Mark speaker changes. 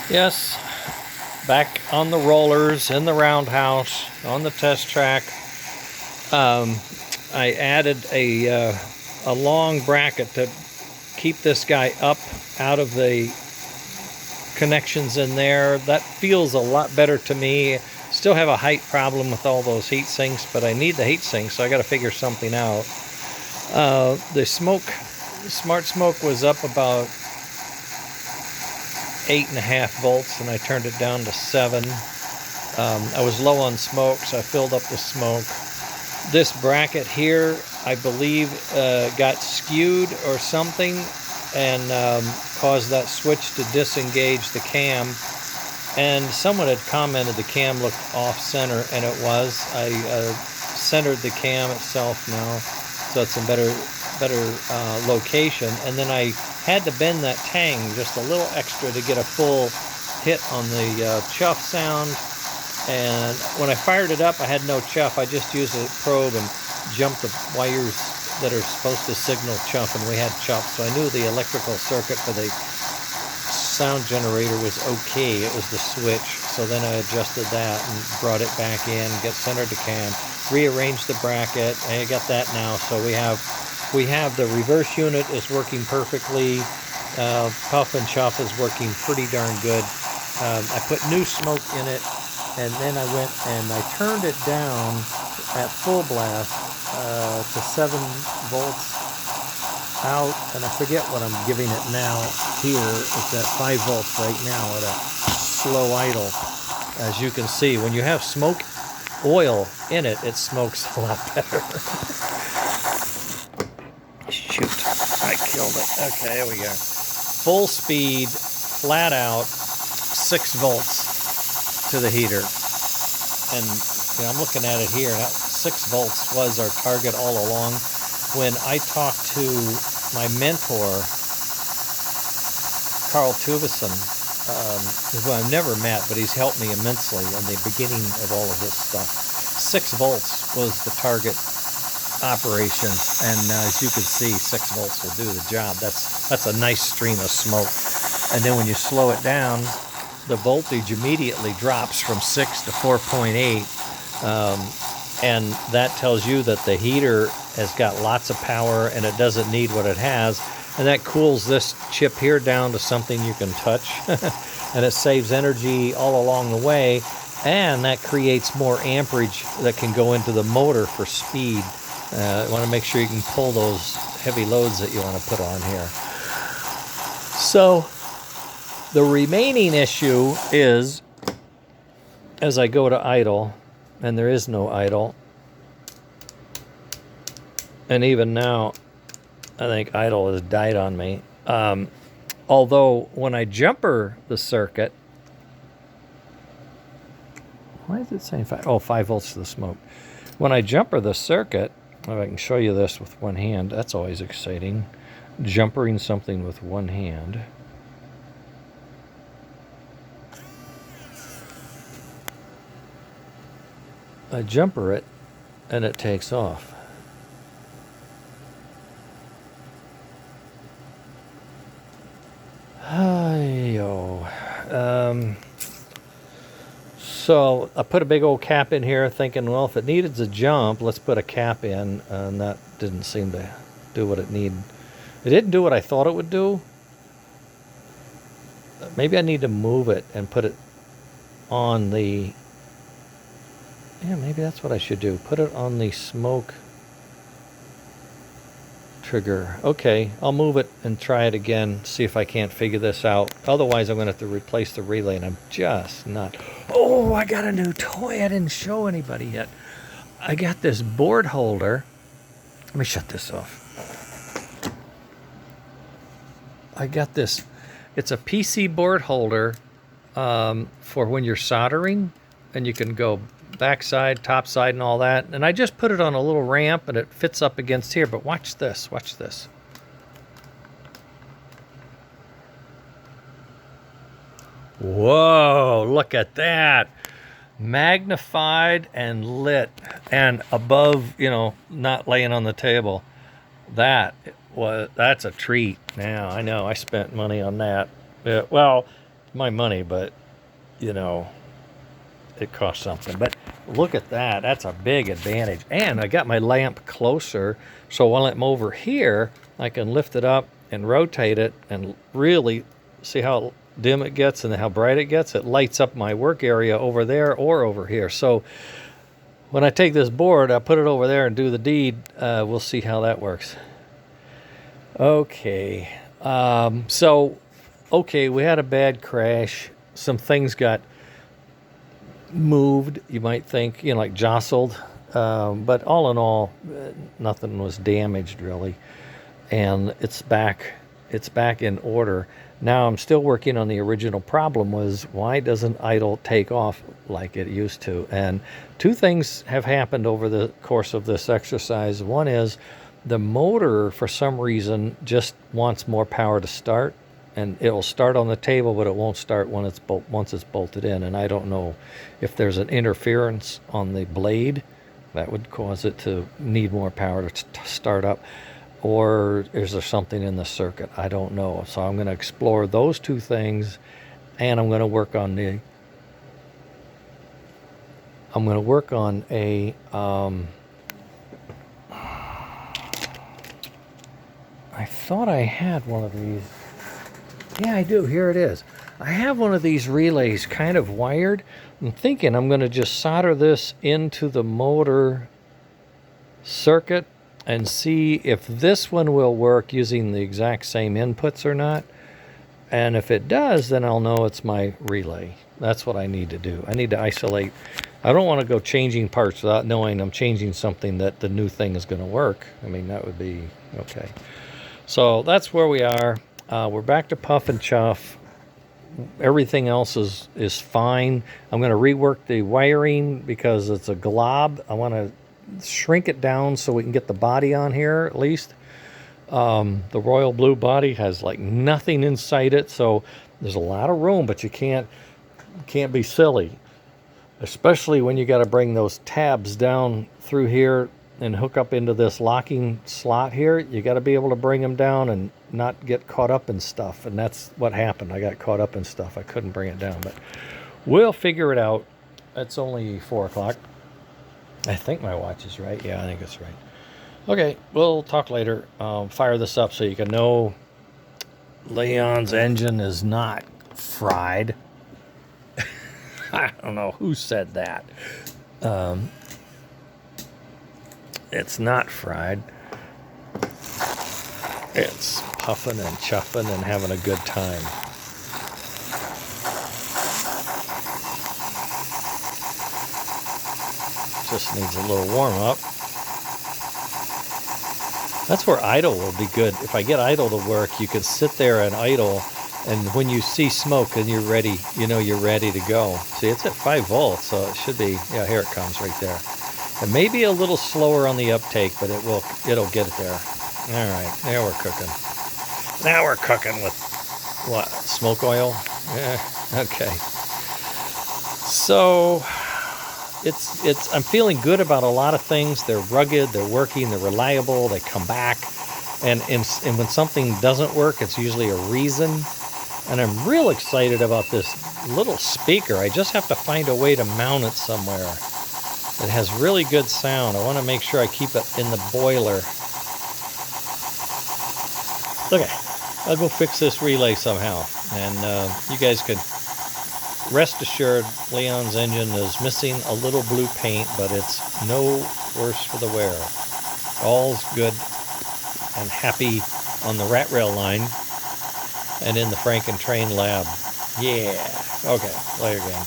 Speaker 1: Yes, back on the rollers, in the roundhouse, on the test track. Um, I added a long bracket to keep this guy up out of the connections in there. That feels a lot better to me. Still have a height problem with all those heat sinks, but I need the heat sinks, so I got to figure something out. The smart smoke was up about 8.5 volts, and I turned it down to 7. I was low on smoke, so I filled up the smoke. This bracket here, I believe, got skewed or something, and caused that switch to disengage the cam. And someone had commented the cam looked off center, and it was. I centered the cam itself now, so it's in better location. And then I had to bend that tang just a little extra to get a full hit on the chuff sound. And when I fired it up, I had no chuff. I just used a probe and jumped the wires that are supposed to signal chuff, and we had chuff. So I knew the electrical circuit for the sound generator was okay. It was the switch. So then I adjusted that and brought it back in, get centered the cam, rearranged the bracket, and I got that now. So we have the reverse unit is working perfectly. Puff and chuff is working pretty darn good. I put new smoke in it, and then I went and I turned it down at full blast to 7 volts out, and I forget what I'm giving it now. Here it's at 5 volts right now at a slow idle. As you can see, when you have smoke oil in it, it smokes a lot better. Shoot, I killed it. Okay, here we go. Full speed, flat out, 6 volts to the heater. And I'm looking at it here. 6 volts was our target all along. When I talked to my mentor, Carl Tuvison, who I've never met, but he's helped me immensely in the beginning of all of this stuff. 6 volts was the target operation, and as you can see, 6 volts will do the job. That's a nice stream of smoke. And then when you slow it down, the voltage immediately drops from 6 to 4.8, and that tells you that the heater has got lots of power and it doesn't need what it has, and that cools this chip here down to something you can touch. And it saves energy all along the way, and that creates more amperage that can go into the motor for speed. You want to make sure you can pull those heavy loads that you want to put on here. So the remaining issue is, as I go to idle, and there is no idle, and even now I think idle has died on me. Although when I jumper the circuit, why is it saying 5? Oh, 5 volts to the smoke. When I jumper the circuit, if I can show you this with one hand, that's always exciting. Jumpering something with one hand. I jumper it, and it takes off. So I put a big old cap in here thinking, well, if it needed to jump, let's put a cap in, and that didn't seem to do what it needed. It didn't do what I thought it would do. Maybe I need to move it and put it on the... Yeah, maybe that's what I should do. Put it on the smoke trigger. Okay, I'll move it and try it again, see if I can't figure this out. Otherwise, I'm going to have to replace the relay, and I'm just not... Oh, I got a new toy I didn't show anybody yet. I got this board holder. Let me shut this off. I got this. It's a PC board holder for when you're soldering, and you can go backside, top side, and all that. And I just put it on a little ramp, and it fits up against here. But watch this. Watch this. Whoa, look at that. Magnified and lit, and above, not laying on the table. That's a treat. Now, I know I spent money on that. Well, my money, but, you know, it costs something. But look at that. That's a big advantage. And I got my lamp closer, so while I'm over here, I can lift it up and rotate it and really see how dim it gets and how bright it gets. It lights up my work area over there or over here. So when I take this board, I put it over there and do the deed. We'll see how that works. Okay. Okay, we had a bad crash. Some things got moved, you might think, you know, like jostled. But all in all, nothing was damaged really. And it's back in order. Now I'm still working on the original problem was why doesn't idle take off like it used to? And two things have happened over the course of this exercise. One is the motor, for some reason, just wants more power to start, and it'll start on the table, but it won't start when once it's bolted in. And I don't know if there's an interference on the blade that would cause it to need more power to start up, or is there something in the circuit? I don't know. So I'm going to explore those two things, and I'm going to work on a I thought I had one of these. Yeah, I do. Here it is. I have one of these relays kind of wired. I'm thinking I'm going to just solder this into the motor circuit and see if this one will work using the exact same inputs or not. And if it does, then I'll know it's my relay. That's what I need to do. I need to isolate. I don't want to go changing parts without knowing I'm changing something that the new thing is going to work. I mean, that would be okay. So that's where we are. We're back to puff and chuff. Everything else is fine. I'm going to rework the wiring because it's a glob. I want to shrink it down so we can get the body on here at least. The royal blue body has like nothing inside it, so there's a lot of room, but you can't be silly, especially when you got to bring those tabs down through here and hook up into this locking slot here. You got to be able to bring them down and not get caught up in stuff, and that's what happened. I got caught up in stuff. I couldn't bring it down, but we'll figure it out. It's only 4 o'clock. I think my watch is right. Yeah, I think it's right. Okay, we'll talk later. Fire this up so you can know Leon's engine is not fried. I don't know who said that. It's not fried. It's puffing and chuffing and having a good time. Just needs a little warm up. That's where idle will be good. If I get idle to work, you can sit there and idle, and when you see smoke and you're ready, you know you're ready to go. See, it's at 5 volts, so it should be, yeah, here it comes right there. It may be a little slower on the uptake, but it'll get it there. All right, now we're cooking. Now we're cooking with what? Smoke oil? Yeah, okay. So I'm feeling good about a lot of things. They're rugged, they're working, they're reliable, they come back. And when something doesn't work, it's usually a reason. And I'm real excited about this little speaker. I just have to find a way to mount it somewhere. It has really good sound. I want to make sure I keep it in the boiler. Okay, I'll go fix this relay somehow. And you guys could rest assured Leon's engine is missing a little blue paint, but it's no worse for the wear. All's good and happy on the rat rail line and in the Frankentrain lab. Yeah. Okay, later, gang.